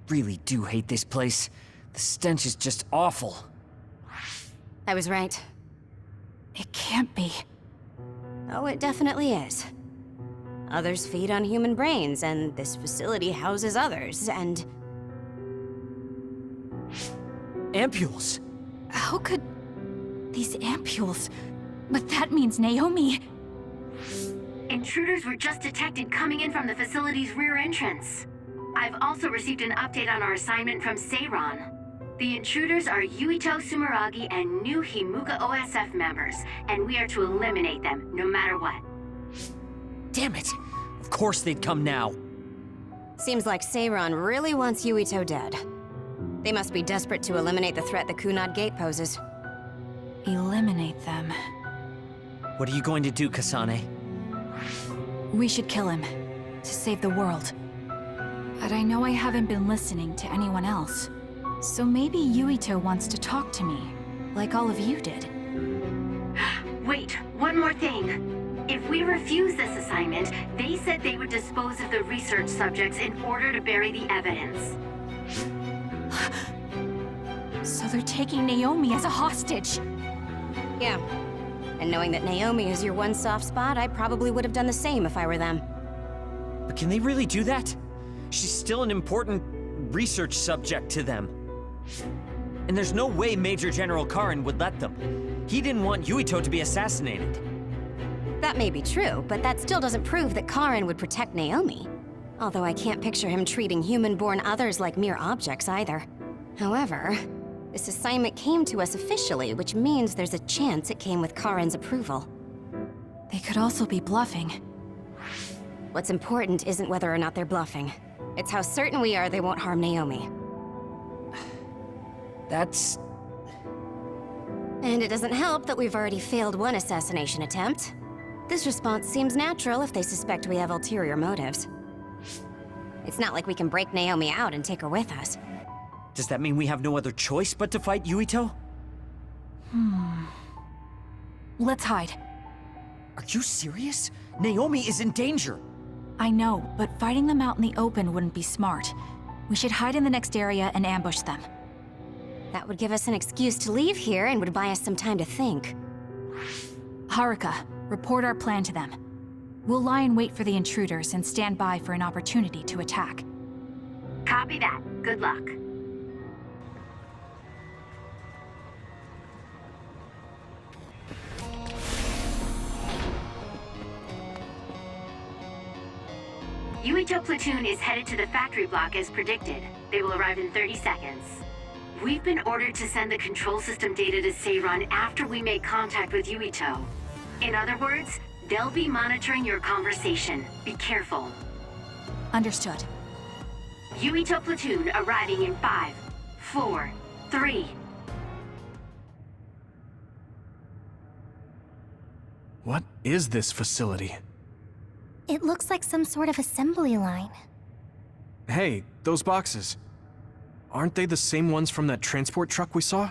really do hate this place. The stench is just awful. I was right. It can't be. Oh, it definitely is. Others feed on human brains, and this facility houses others, and... Ampules! How could... these ampules... But that means Naomi... Intruders were just detected coming in from the facility's rear entrance. I've also received an update on our assignment from Seiran. The intruders are Yuito Sumeragi and new Himuka OSF members, and we are to eliminate them, no matter what. Damn it! Of course they'd come now. Seems like Seiran really wants Yuito dead. They must be desperate to eliminate the threat the Kunad Gate poses. Eliminate them. What are you going to do, Kasane? We should kill him, to save the world. But I know I haven't been listening to anyone else. So maybe Yuito wants to talk to me, like all of you did. Wait, one more thing. If we refuse this assignment, they said they would dispose of the research subjects in order to bury the evidence. So they're taking Naomi as a hostage. Yeah. And knowing that Naomi is your one soft spot, I probably would have done the same if I were them. But can they really do that? She's still an important research subject to them. And there's no way Major General Karin would let them. He didn't want Yuito to be assassinated. That may be true, but that still doesn't prove that Karin would protect Naomi. Although I can't picture him treating human-born others like mere objects either. However, this assignment came to us officially, which means there's a chance it came with Karin's approval. They could also be bluffing. What's important isn't whether or not they're bluffing. It's how certain we are they won't harm Naomi. That's... And it doesn't help that we've already failed one assassination attempt. This response seems natural if they suspect we have ulterior motives. It's not like we can break Naomi out and take her with us. Does that mean we have no other choice but to fight Yuito? Let's hide. Are you serious? Naomi is in danger! I know, but fighting them out in the open wouldn't be smart. We should hide in the next area and ambush them. That would give us an excuse to leave here and would buy us some time to think. Haruka, report our plan to them. We'll lie in wait for the intruders and stand by for an opportunity to attack. Copy that. Good luck. Yuito platoon is headed to the factory block as predicted. They will arrive in 30 seconds. We've been ordered to send the control system data to Seiran after we make contact with Yuito. In other words, they'll be monitoring your conversation. Be careful. Understood. Yuito platoon arriving in 5, 4, 3. What is this facility? It looks like some sort of assembly line. Hey, those boxes. Aren't they the same ones from that transport truck we saw?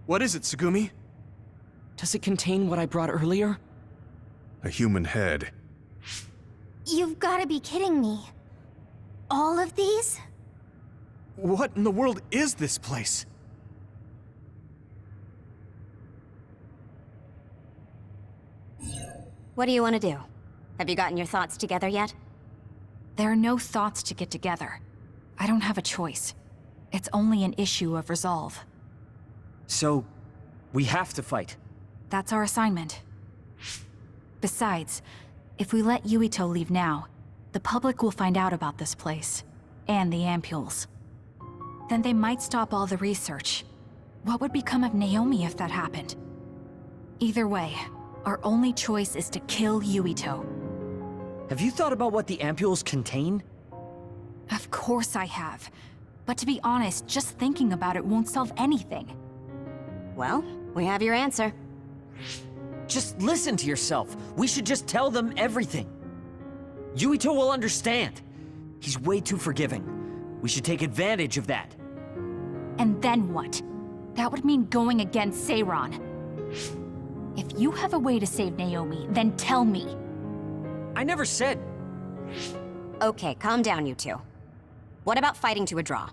What is it, Tsugumi? Does it contain what I brought earlier? A human head. You've gotta be kidding me. All of these? What in the world is this place? What do you want to do? Have you gotten your thoughts together yet? There are no thoughts to get together. I don't have a choice. It's only an issue of resolve. So, we have to fight. That's our assignment. Besides, if we let Yuito leave now, the public will find out about this place, and the ampules. Then they might stop all the research. What would become of Naomi if that happened? Either way, our only choice is to kill Yuito. Have you thought about what the ampules contain? Of course I have. But to be honest, just thinking about it won't solve anything. Well, we have your answer. Just listen to yourself. We should just tell them everything. Yuito will understand. He's way too forgiving. We should take advantage of that. And then what? That would mean going against Seiran. If you have a way to save Naomi, then tell me. I never said... Okay, calm down, you two. What about fighting to a draw?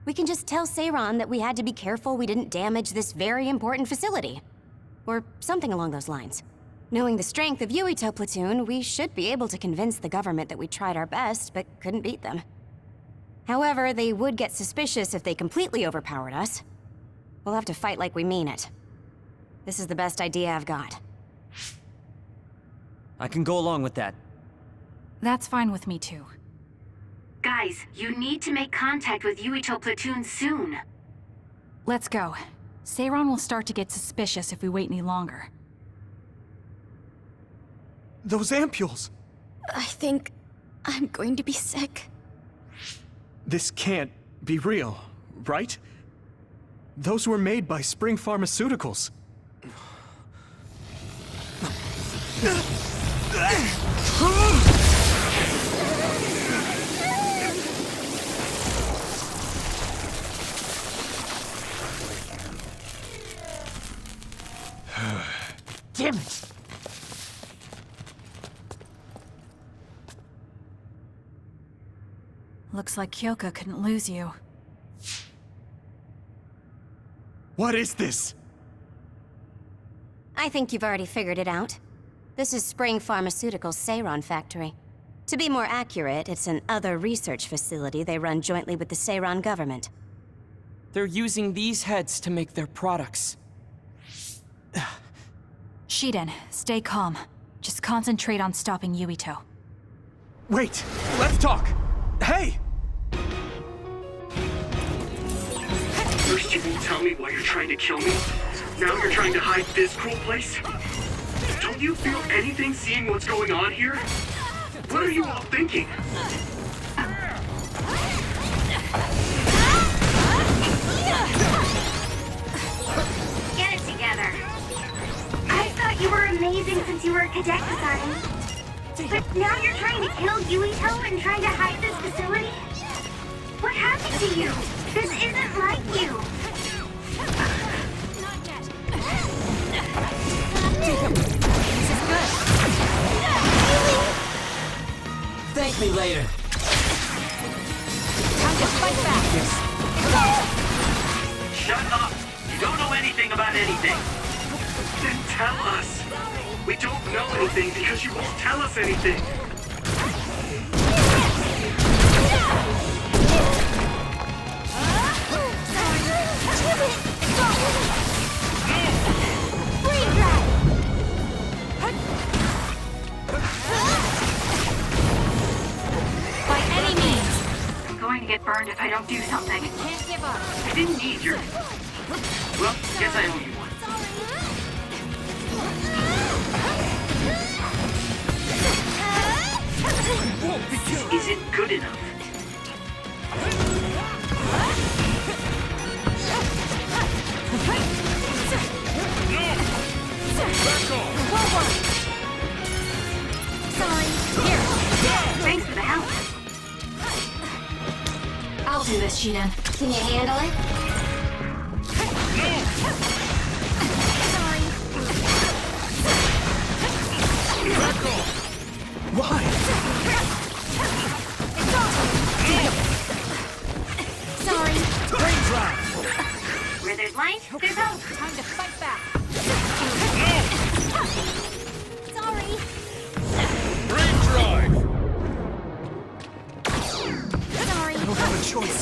We can just tell Seiran that we had to be careful we didn't damage this very important facility. Or something along those lines. Knowing the strength of Yuito Platoon, we should be able to convince the government that we tried our best, but couldn't beat them. However, they would get suspicious if they completely overpowered us. We'll have to fight like we mean it. This is the best idea I've got. I can go along with that. That's fine with me too. Guys, you need to make contact with Yuito Platoon soon. Let's go. Seiran will start to get suspicious if we wait any longer. Those ampules! I think I'm going to be sick. This can't be real, right? Those were made by Spring Pharmaceuticals. Damn it! Looks like Kyoka couldn't lose you. What is this? I think you've already figured it out. This is Spring Pharmaceuticals' Seiran factory. To be more accurate, it's an other research facility they run jointly with the Seiran government. They're using these heads to make their products. Shiden, stay calm. Just concentrate on stopping Yuito. Wait, let's talk! Hey! First you won't tell me why you're trying to kill me. Now you're trying to hide this cool place? Don't you feel anything seeing what's going on here? What are you all thinking? Get it together. I thought you were amazing since you were a cadet design. But now you're trying to kill Yuito and trying to hide this facility? What happened to you? This isn't like you. This is good! Thank me later. Time to fight back! Shut up! You don't know anything about anything! Then tell us! We don't know anything because you won't tell us anything! By any means! I'm going to get burned if I don't do something. Can't give up. I didn't need your... Well, guess I owe you one. This isn't good enough. Thanks for the help. I'll do this, Shiden. Can you handle it? Why? Sorry. Brain drive! Where there's light, there's hope. Time to fight back! Sorry. Brain drive! Sorry. I don't have a choice.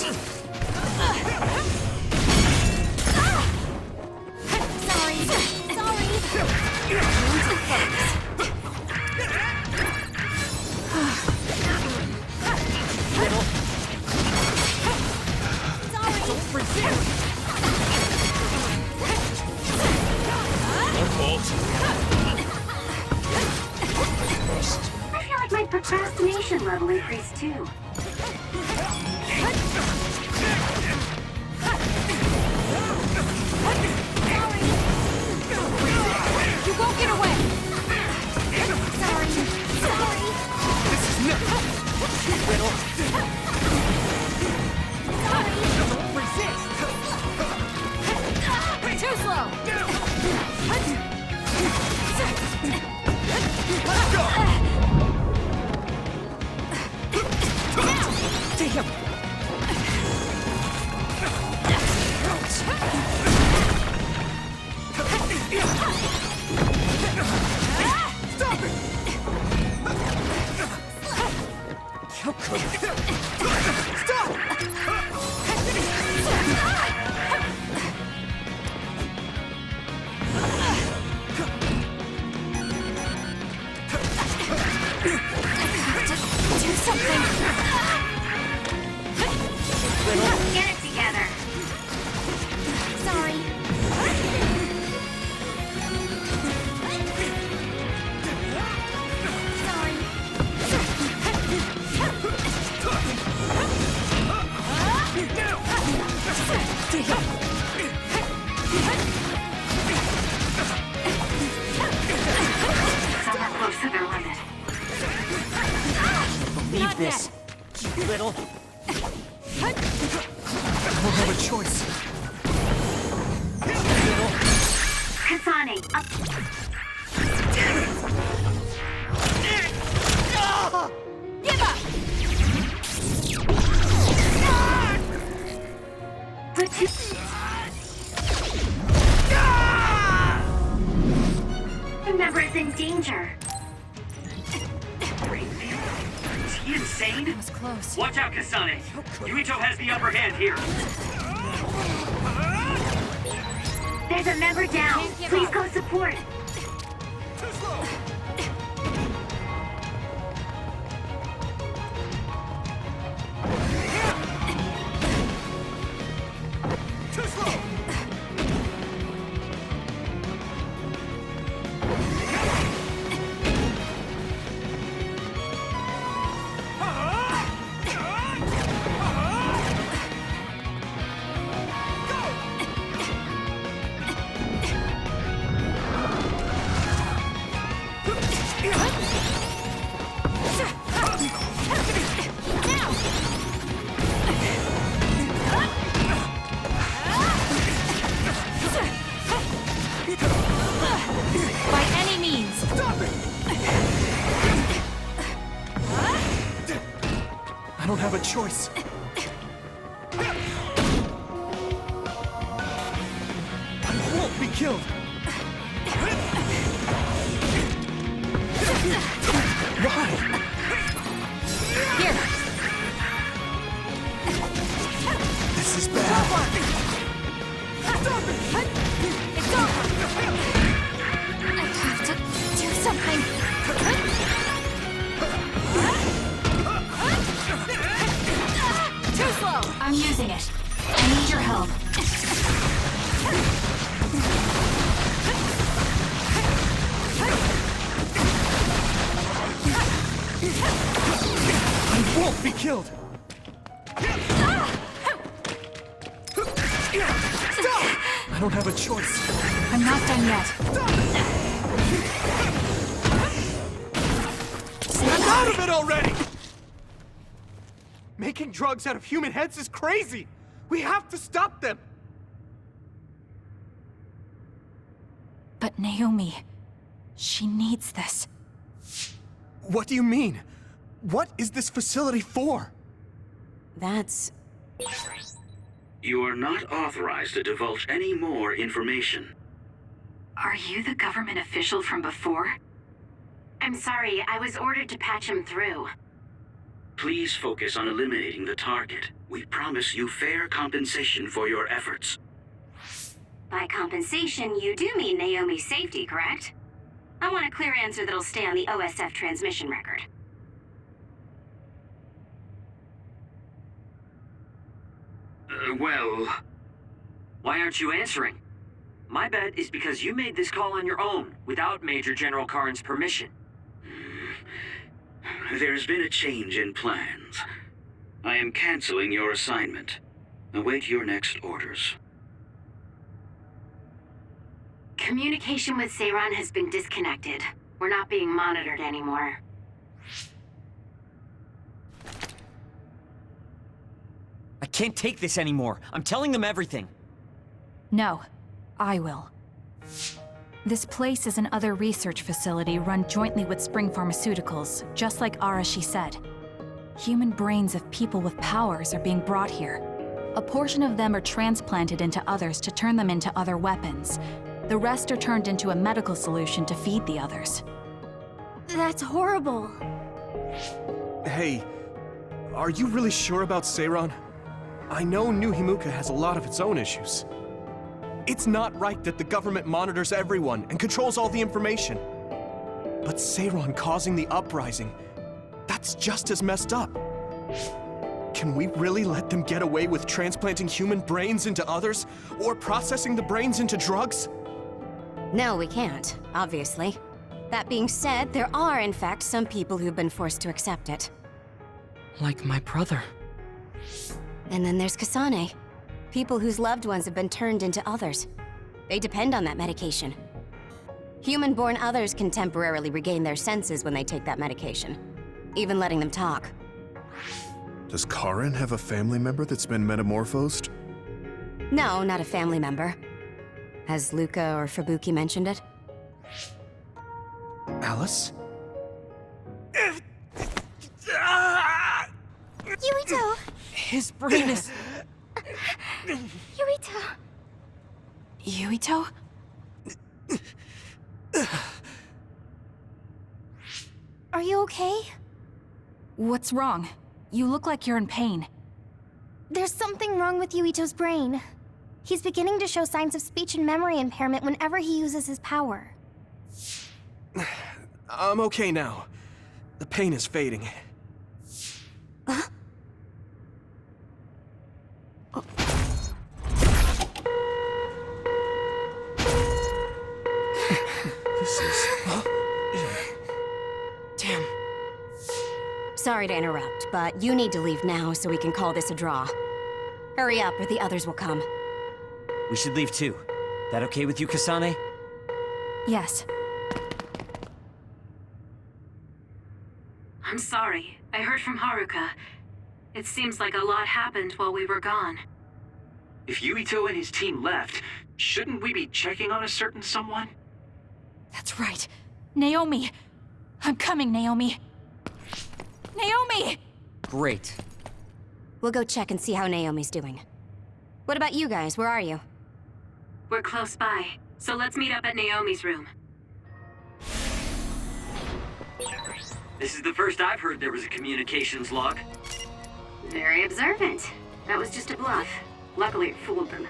Sorry. Sorry. I feel like my procrastination level increased too. You won't get away! Sorry. Sorry. This is nothing! Don't resist! Too slow! Let's go! Stop it! Stop! Do something! Get it together. Sorry. Sorry. Somewhere close to their limit. Leave this, you little... I don't have a choice. Kasane, up. Give up! The member is in danger. Is he insane? That was close. Watch out, Kasane. Yuito has the upper hand here. There's a member down. Please go support. Too slow! By any means! Stop it! I don't have a choice. I won't be killed. Why? Here! This is bad. Stop it! It's over! I have to do something! Too slow! I'm using it. I need your help. I won't be killed. Stop! I don't have a choice. I'm not done yet. Snap out of it already! Making drugs out of human heads is crazy! We have to stop them! But Naomi, she needs this. What do you mean? What is this facility for? That's... You are not authorized to divulge any more information. Are you the government official from before? I'm sorry, I was ordered to patch him through. Please focus on eliminating the target. We promise you fair compensation for your efforts. By compensation, you do mean Naomi's safety, correct? I want a clear answer that'll stay on the OSF transmission record. Well... Why aren't you answering? My bet is because you made this call on your own, without Major General Karin's permission. There's been a change in plans. I am canceling your assignment. Await your next orders. Communication with Seiran has been disconnected. We're not being monitored anymore. I can't take this anymore. I'm telling them everything. No, I will. This place is another research facility run jointly with Spring Pharmaceuticals, just like Arashi said. Human brains of people with powers are being brought here. A portion of them are transplanted into others to turn them into other weapons. The rest are turned into a medical solution to feed the others. That's horrible. Hey, are you really sure about Seiron? I know New Himuka has a lot of its own issues. It's not right that the government monitors everyone and controls all the information. But Seiron causing the uprising, that's just as messed up. Can we really let them get away with transplanting human brains into others? Or processing the brains into drugs? No, we can't, obviously. That being said, there are, in fact, some people who've been forced to accept it. Like my brother. And then there's Kasane. People whose loved ones have been turned into others. They depend on that medication. Human-born others can temporarily regain their senses when they take that medication, even letting them talk. Does Karin have a family member that's been metamorphosed? No, not a family member. Has Luca or Fubuki mentioned it? Alice? Yuito! His brain is... Yuito! Yuito? Are you okay? What's wrong? You look like you're in pain. There's something wrong with Yuito's brain. He's beginning to show signs of speech and memory impairment whenever he uses his power. I'm okay now. The pain is fading. This is... Damn. Sorry to interrupt, but you need to leave now so we can call this a draw. Hurry up or the others will come. We should leave too. That okay with you, Kasane? Yes. I'm sorry. I heard from Haruka. It seems like a lot happened while we were gone. If Yuito and his team left, shouldn't we be checking on a certain someone? That's right. Naomi! I'm coming, Naomi! Naomi! Great. We'll go check and see how Naomi's doing. What about you guys? Where are you? We're close by, so let's meet up at Naomi's room. This is the first I've heard there was a communications log. Very observant. That was just a bluff. Luckily, it fooled them.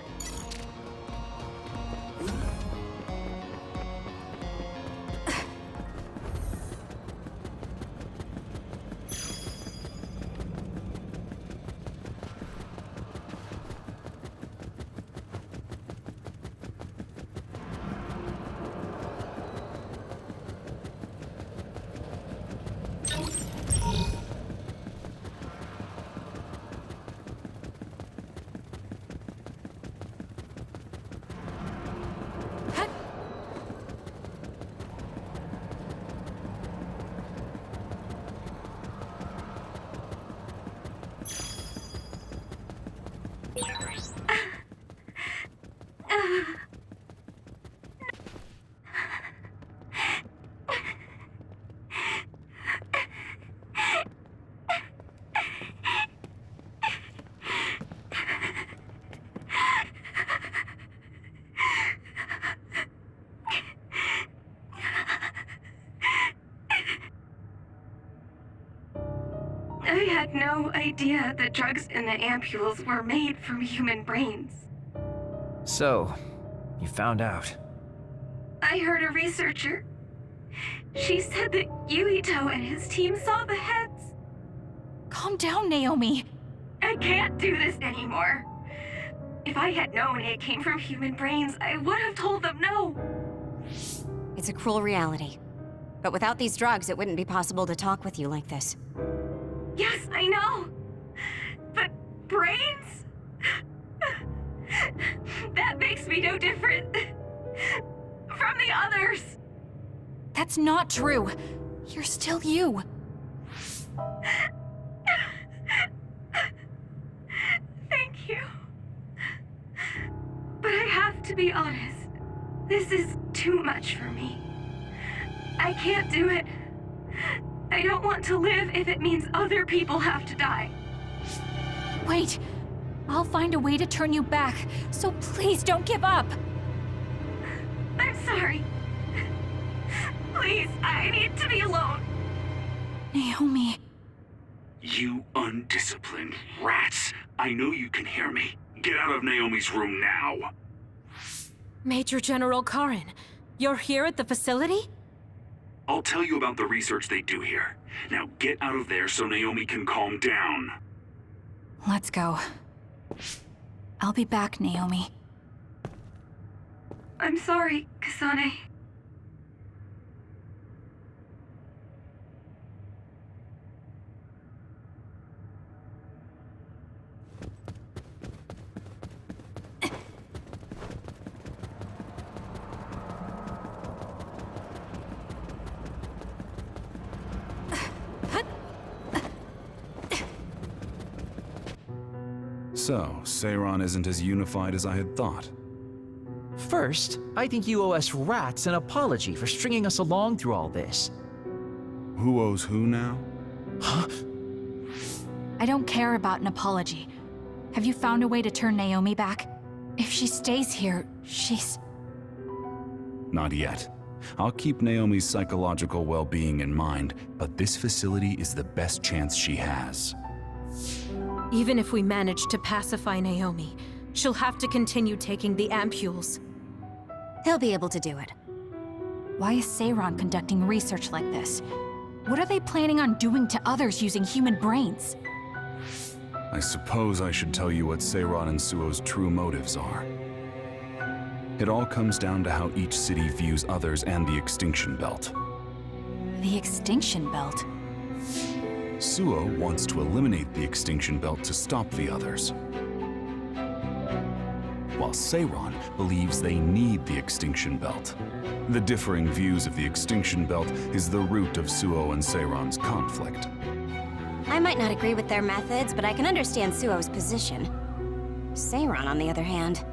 I had no idea the drugs in the ampules were made from human brains. So, you found out. I heard a researcher. She said that Yuito and his team saw the heads. Calm down, Naomi. I can't do this anymore. If I had known it came from human brains, I would have told them no. It's a cruel reality. But without these drugs, it wouldn't be possible to talk with you like this. Yes, I know. But brains? That makes me no different from the others. That's not true. You're still you. Thank you. But I have to be honest. This is too much for me. I can't do it. I don't want to live if it means other people have to die. Wait. I'll find a way to turn you back, so please don't give up. I'm sorry. Please, I need to be alone. Naomi. You undisciplined rats. I know you can hear me. Get out of Naomi's room now. Major General Karen, you're here at the facility? I'll tell you about the research they do here. Now get out of there so Naomi can calm down. Let's go. I'll be back, Naomi. I'm sorry, Kasane. So, Seiron isn't as unified as I had thought. First, I think you owe us rats an apology for stringing us along through all this. Who owes who now? Huh? I don't care about an apology. Have you found a way to turn Naomi back? If she stays here, she's... Not yet. I'll keep Naomi's psychological well-being in mind, but this facility is the best chance she has. Even if we manage to pacify Naomi, she'll have to continue taking the ampules. He'll be able to do it. Why is Seiron conducting research like this? What are they planning on doing to others using human brains? I suppose I should tell you what Seiron and Suo's true motives are. It all comes down to how each city views others and the Extinction Belt. The Extinction Belt? Suo wants to eliminate the Extinction Belt to stop the others, while Seiron believes they need the Extinction Belt. The differing views of the Extinction Belt is the root of Suo and Seiron's conflict. I might not agree with their methods, but I can understand Suo's position. Seiron, on the other hand...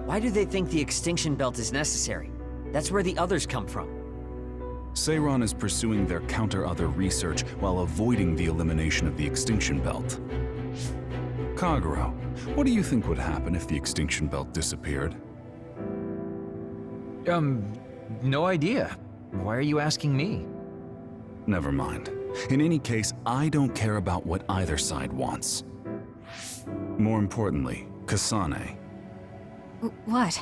Why do they think the Extinction Belt is necessary? That's where the others come from. Seiron is pursuing their counter-other research while avoiding the elimination of the Extinction Belt. Kagero, what do you think would happen if the Extinction Belt disappeared? No idea. Why are you asking me? Never mind. In any case, I don't care about what either side wants. More importantly, Kasane. What?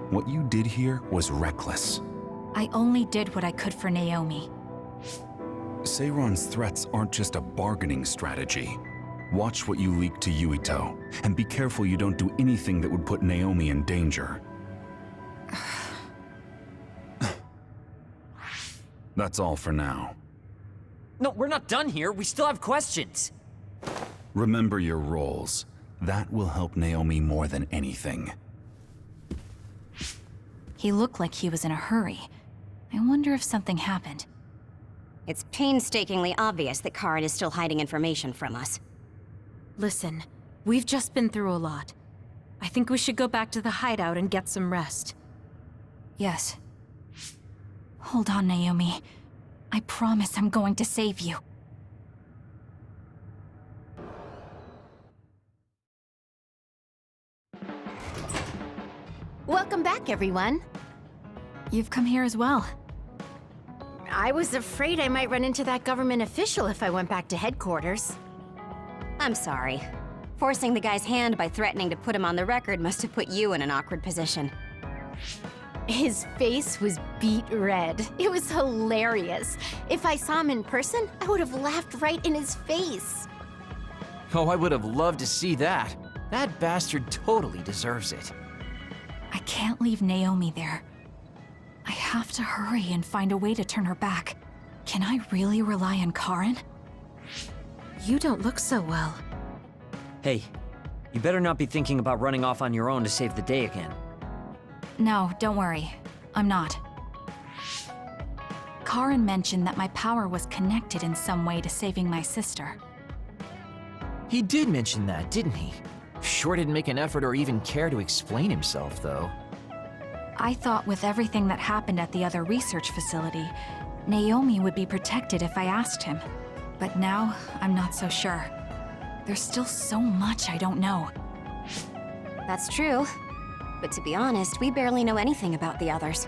What you did here was reckless. I only did what I could for Naomi. Seiron's threats aren't just a bargaining strategy. Watch what you leak to Yuito, and be careful you don't do anything that would put Naomi in danger. That's all for now. No, we're not done here. We still have questions. Remember your roles. That will help Naomi more than anything. He looked like he was in a hurry. I wonder if something happened. It's painstakingly obvious that Karen is still hiding information from us. Listen, we've just been through a lot. I think we should go back to the hideout and get some rest. Yes. Hold on, Naomi. I promise I'm going to save you. Welcome back, everyone. You've come here as well. I was afraid I might run into that government official if I went back to headquarters. I'm sorry. Forcing the guy's hand by threatening to put him on the record must have put you in an awkward position. His face was beet red. It was hilarious. If I saw him in person, I would have laughed right in his face. Oh, I would have loved to see that. That bastard totally deserves it. I can't leave Naomi there. I have to hurry and find a way to turn her back. Can I really rely on Karen? You don't look so well. Hey, you better not be thinking about running off on your own to save the day again. No, don't worry. I'm not. Karen mentioned that my power was connected in some way to saving my sister. He did mention that, didn't he? Sure didn't make an effort or even care to explain himself, though. I thought with everything that happened at the other research facility, Naomi would be protected if I asked him. But now, I'm not so sure. There's still so much I don't know. That's true. But to be honest, we barely know anything about the others.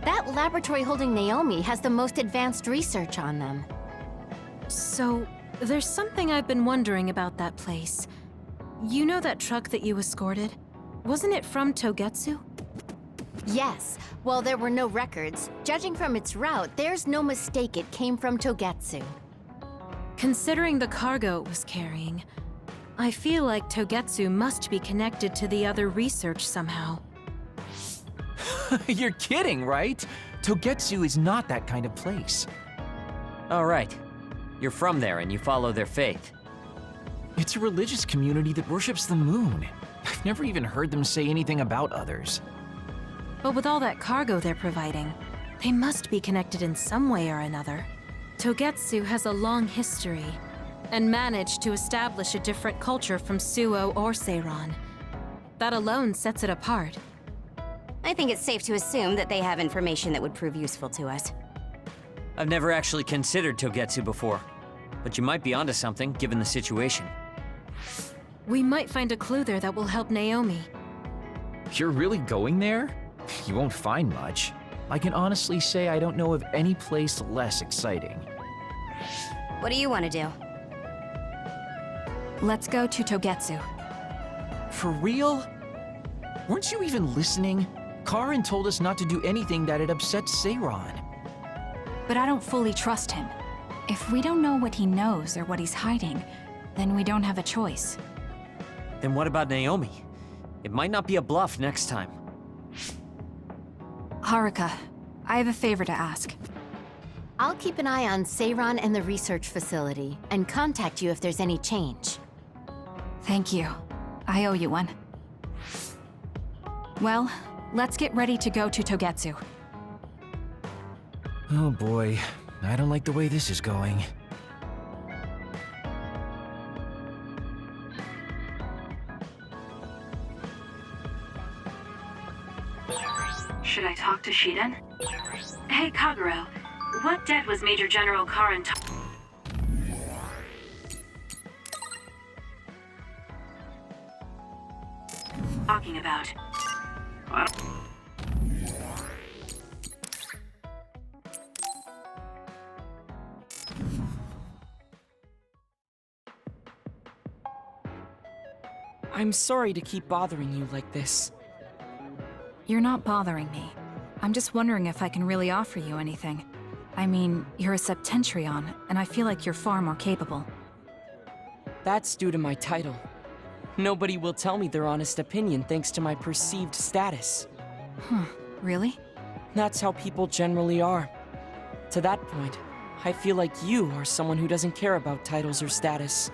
That laboratory holding Naomi has the most advanced research on them. So, there's something I've been wondering about that place. You know that truck that you escorted? Wasn't it from Togetsu? Yes. While there were no records, judging from its route, there's no mistake it came from Togetsu. Considering the cargo it was carrying, I feel like Togetsu must be connected to the other research somehow. You're kidding, right? Togetsu is not that kind of place. All right. You're from there and you follow their faith. It's a religious community that worships the moon. I've never even heard them say anything about others. But with all that cargo they're providing, they must be connected in some way or another. Togetsu has a long history, and managed to establish a different culture from Suo or Seiran. That alone sets it apart. I think it's safe to assume that they have information that would prove useful to us. I've never actually considered Togetsu before, but you might be onto something given the situation. We might find a clue there that will help Naomi. You're really going there? You won't find much. I can honestly say I don't know of any place less exciting. What do you want to do? Let's go to Togetsu. For real? Weren't you even listening? Karin told us not to do anything that'd upset Seiran. But I don't fully trust him. If we don't know what he knows or what he's hiding, then we don't have a choice. Then what about Naomi? It might not be a bluff next time. Haruka, I have a favor to ask. I'll keep an eye on Seiran and the research facility, and contact you if there's any change. Thank you. I owe you one. Well, let's get ready to go to Togetsu. Oh boy, I don't like the way this is going. Should I talk to Shiden? Hey, Kagero. What debt was Major General Karin talking about? I'm sorry to keep bothering you like this. You're not bothering me. I'm just wondering if I can really offer you anything. I mean, you're a Septentrion, and I feel like you're far more capable. That's due to my title. Nobody will tell me their honest opinion thanks to my perceived status. Really? That's how people generally are. To that point, I feel like you are someone who doesn't care about titles or status,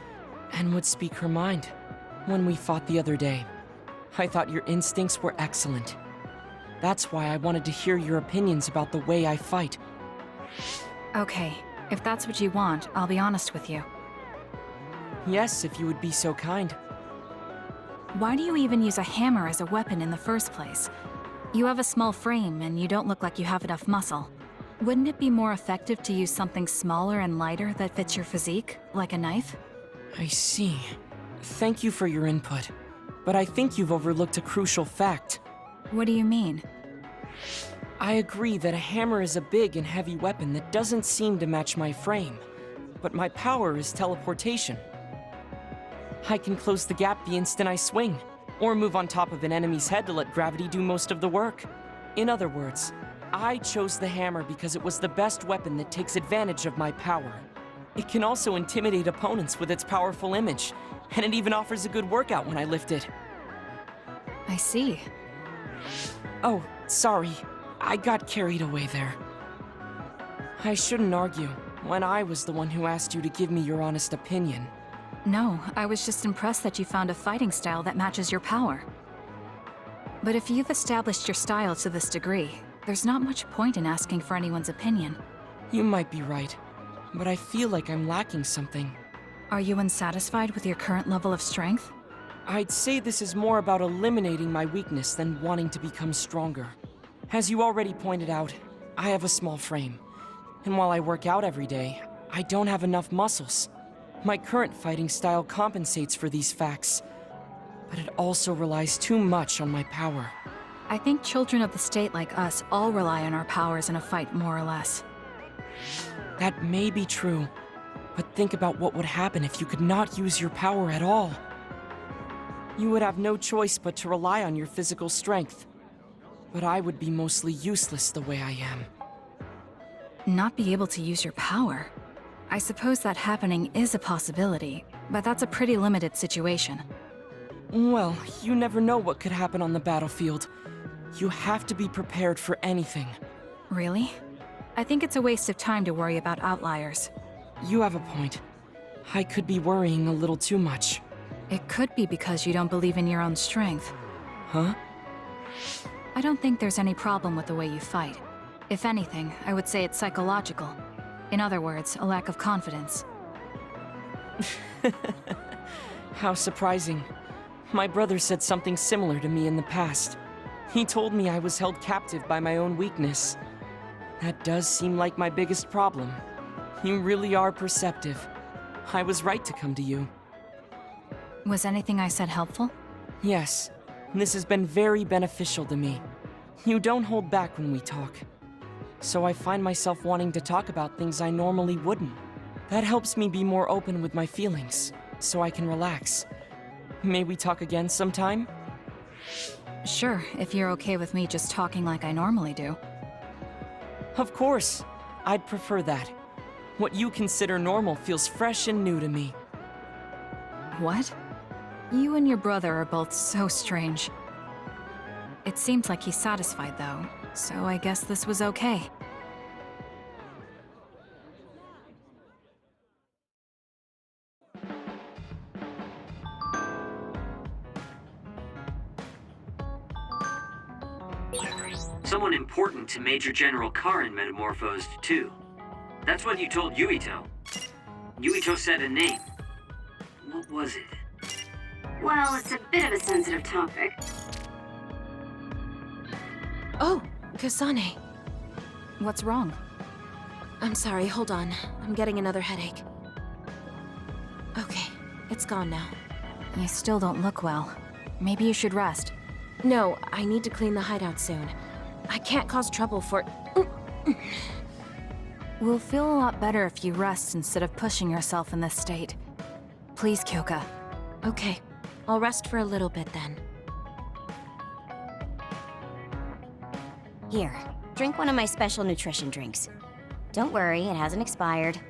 and would speak her mind. When we fought the other day, I thought your instincts were excellent. That's why I wanted to hear your opinions about the way I fight. Okay, if that's what you want, I'll be honest with you. Yes, if you would be so kind. Why do you even use a hammer as a weapon in the first place? You have a small frame, and you don't look like you have enough muscle. Wouldn't it be more effective to use something smaller and lighter that fits your physique, like a knife? I see. Thank you for your input, but I think you've overlooked a crucial fact. What do you mean? I agree that a hammer is a big and heavy weapon that doesn't seem to match my frame, but my power is teleportation. I can close the gap the instant I swing, or move on top of an enemy's head to let gravity do most of the work. In other words, I chose the hammer because it was the best weapon that takes advantage of my power. It can also intimidate opponents with its powerful image, and it even offers a good workout when I lift it. I see. Oh, sorry. I got carried away there. I shouldn't argue, when I was the one who asked you to give me your honest opinion. No, I was just impressed that you found a fighting style that matches your power. But if you've established your style to this degree, there's not much point in asking for anyone's opinion. You might be right, but I feel like I'm lacking something. Are you unsatisfied with your current level of strength? I'd say this is more about eliminating my weakness than wanting to become stronger. As you already pointed out, I have a small frame. And while I work out every day, I don't have enough muscles. My current fighting style compensates for these facts. but it also relies too much on my power. I think children of the state like us all rely on our powers in a fight, more or less. That may be true, but think about what would happen if you could not use your power at all. You would have no choice but to rely on your physical strength. But I would be mostly useless the way I am. Not be able to use your power? I suppose that happening is a possibility, but that's a pretty limited situation. Well, you never know what could happen on the battlefield. You have to be prepared for anything. Really? I think it's a waste of time to worry about outliers. You have a point. I could be worrying a little too much. It could be because you don't believe in your own strength. Huh? I don't think there's any problem with the way you fight. If anything, I would say it's psychological. In other words, a lack of confidence. How surprising. My brother said something similar to me in the past. He told me I was held captive by my own weakness. That does seem like my biggest problem. You really are perceptive. I was right to come to you. Was anything I said helpful? Yes. This has been very beneficial to me. You don't hold back when we talk. So I find myself wanting to talk about things I normally wouldn't. That helps me be more open with my feelings, so I can relax. May we talk again sometime? Sure, if you're okay with me just talking like I normally do. Of course. I'd prefer that. What you consider normal feels fresh and new to me. What? You and your brother are both so strange. It seems like he's satisfied, though, so I guess this was okay. Someone important to Major General Karin metamorphosed, too. That's what you told Yuito. Yuito said a name. What was it? Well, it's a bit of a sensitive topic. Oh, Kasane. What's wrong? I'm sorry, hold on. I'm getting another headache. Okay, it's gone now. You still don't look well. Maybe you should rest. No, I need to clean the hideout soon. I can't cause trouble for... We'll feel a lot better if you rest instead of pushing yourself in this state. Please, Kyoka. Okay, I'll rest for a little bit then. Here, drink one of my special nutrition drinks. Don't worry, it hasn't expired.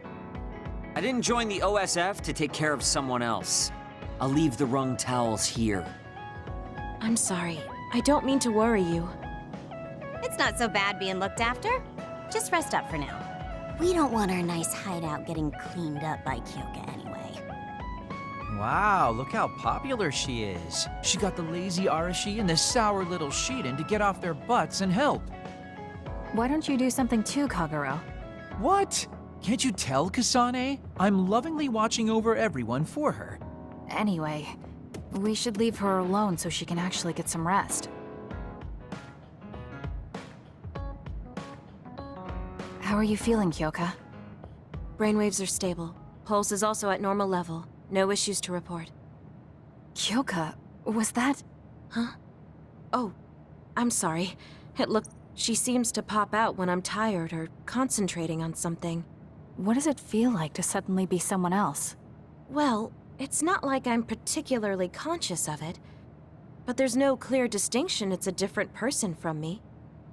I didn't join the OSF to take care of someone else. I'll leave the wrung towels here. I'm sorry. I don't mean to worry you. It's not so bad being looked after. Just rest up for now. We don't want our nice hideout getting cleaned up by Kyoka anyway. Wow, look how popular she is. She got the lazy Arashi and the sour little Shiden to get off their butts and help. Why don't you do something too, Kagero? What? Can't you tell, Kasane? I'm lovingly watching over everyone for her. Anyway, we should leave her alone so she can actually get some rest. How are you feeling, Kyoka? Brainwaves are stable. Pulse is also at normal level. No issues to report. Kyoka, was that... Huh? Oh, I'm sorry. It looked... She seems to pop out when I'm tired or concentrating on something. What does it feel like to suddenly be someone else? Well, it's not like I'm particularly conscious of it. But there's no clear distinction it's a different person from me.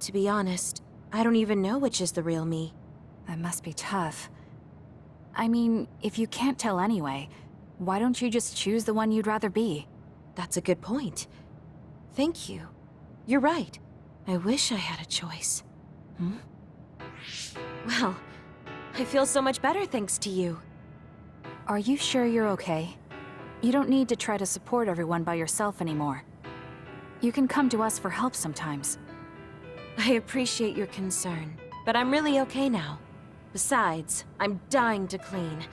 To be honest, I don't even know which is the real me. That must be tough. I mean, if you can't tell anyway, why don't you just choose the one you'd rather be? That's a good point. Thank you. You're right. I wish I had a choice. Hmm? Well, I feel so much better thanks to you. Are you sure you're okay? You don't need to try to support everyone by yourself anymore. You can come to us for help sometimes. I appreciate your concern, but I'm really okay now. Besides, I'm dying to clean.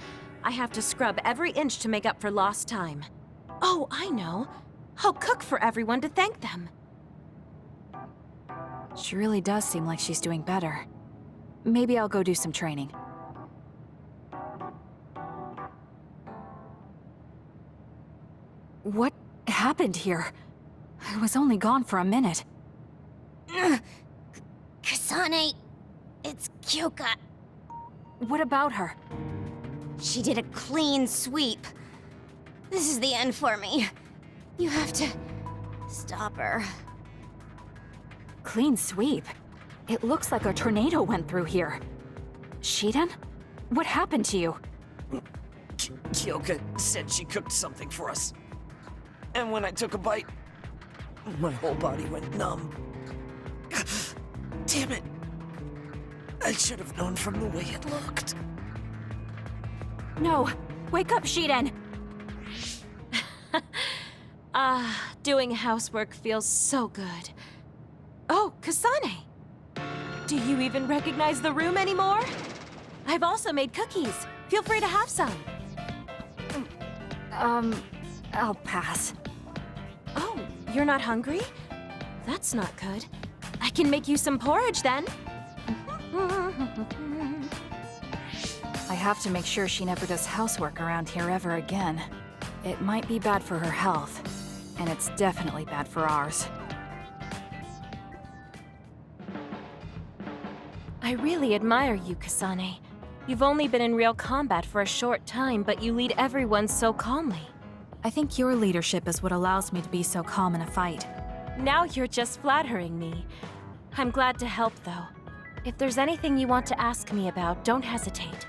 I have to scrub every inch to make up for lost time. Oh, I know. I'll cook for everyone to thank them. She really does seem like she's doing better. Maybe I'll go do some training. What happened here? I was only gone for a minute. Kasane, it's Kyoka. What about her? She did a clean sweep. This is the end for me. You have to stop her. Clean sweep? It looks like a tornado went through here. Shiden? What happened to you? Kyoka said she cooked something for us. And when I took a bite, my whole body went numb. Damn it. I should have known from the way it looked. No! Wake up, Shiden! Doing housework feels so good. Oh, Kasane! Do you even recognize the room anymore? I've also made cookies. Feel free to have some. I'll pass. Oh, you're not hungry? That's not good. I can make you some porridge then. I have to make sure she never does housework around here ever again. It might be bad for her health, and it's definitely bad for ours. I really admire you, Kasane. You've only been in real combat for a short time, but you lead everyone so calmly. I think your leadership is what allows me to be so calm in a fight. Now you're just flattering me. I'm glad to help, though. If there's anything you want to ask me about, don't hesitate.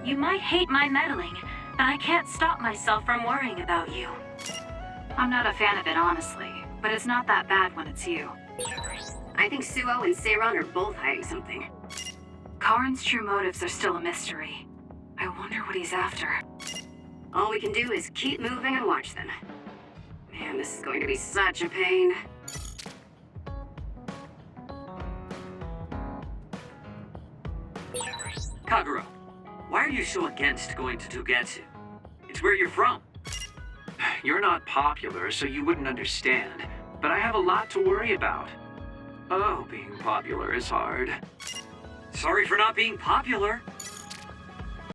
You might hate my meddling, but I can't stop myself from worrying about you. I'm not a fan of it, honestly, but it's not that bad when it's you. I think Suo and Seiron are both hiding something. Karin's true motives are still a mystery. I wonder what he's after. All we can do is keep moving and watch them. Man, this is going to be such a pain. Kagura, why are you so against going to Togetsu? It's where you're from. You're not popular, so you wouldn't understand, but I have a lot to worry about. Oh, being popular is hard. Sorry for not being popular.